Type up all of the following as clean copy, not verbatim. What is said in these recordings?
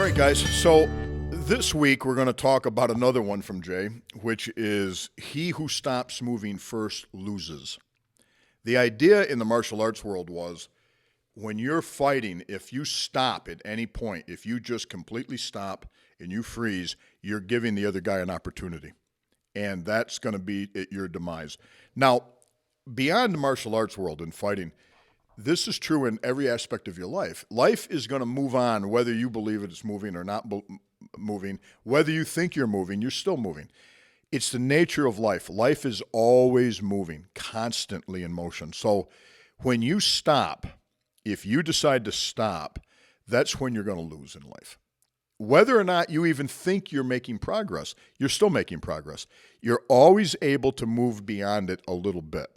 right, guys. So this week we're going to talk about another one from Jay, which is he who stops moving first loses. The idea in the martial arts world was when you're fighting, if you stop at any point, if you just completely stop and you freeze, you're giving the other guy an opportunity. And that's going to be at your demise. Now, beyond the martial arts world and fighting, this is true in every aspect of your life. Life is going to move on whether you believe it's moving or not moving. Whether you think you're moving, you're still moving. It's the nature of life. Life is always moving, constantly in motion. So when you stop, if you decide to stop, that's when you're going to lose in life. Whether or not you even think you're making progress, you're still making progress. You're always able to move beyond it a little bit.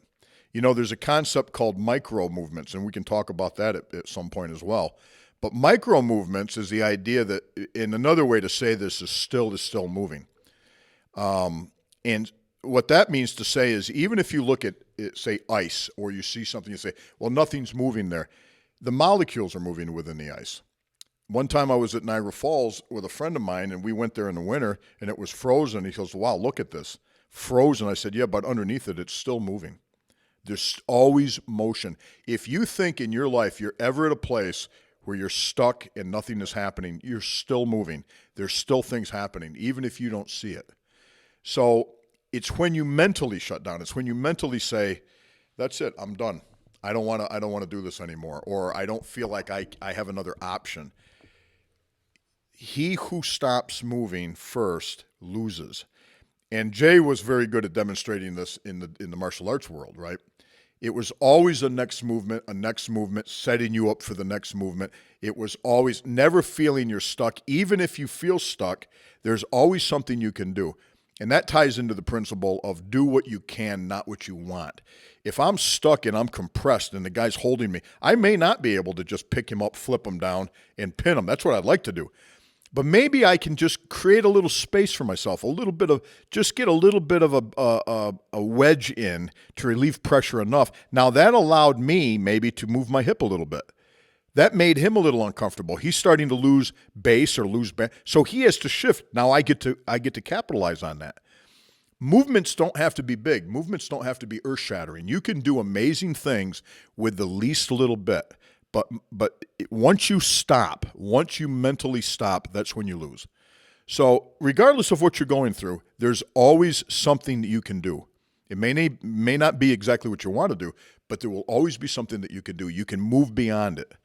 You know, there's a concept called micro movements, and we can talk about that at some point as well. But micro movements is the idea that, and another way to say this is still moving. And what that means to say is even if you look at, say, ice, or you see something, you say, well, nothing's moving there. The molecules are moving within the ice. One time I was at Niagara Falls with a friend of mine, and we went there in the winter, and it was frozen. He goes, wow, look at this. Frozen. I said, yeah, but underneath it, it's still moving. There's always motion. If you think in your life you're ever at a place where you're stuck and nothing is happening, you're still moving. There's still things happening, even if you don't see it. So it's when you mentally shut down. It's when you mentally say, that's it, I'm done. I don't want to do this anymore, or I don't feel like I have another option. He who stops moving first loses. And Jay was very good at demonstrating this in the martial arts world, right? It was always a next movement, setting you up for the next movement. It was always never feeling you're stuck. Even if you feel stuck, there's always something you can do. And that ties into the principle of do what you can, not what you want. If I'm stuck and I'm compressed and the guy's holding me, I may not be able to just pick him up, flip him down, and pin him. That's what I'd like to do. But maybe I can just create a little space for myself, just get a little bit of a wedge in to relieve pressure enough. Now that allowed me maybe to move my hip a little bit. That made him a little uncomfortable. He's starting to lose base or lose bend, so he has to shift. Now I get to capitalize on that. Movements don't have to be big. Movements don't have to be earth-shattering. You can do amazing things with the least little bit. But once you mentally stop, that's when you lose. So regardless of what you're going through, there's always something that you can do. It may not be exactly what you want to do, but there will always be something that you can do. You can move beyond it.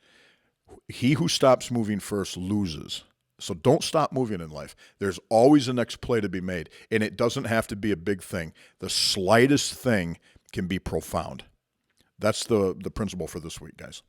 He who stops moving first loses. So don't stop moving in life. There's always a next play to be made, and it doesn't have to be a big thing. The slightest thing can be profound. That's the principle for this week, guys.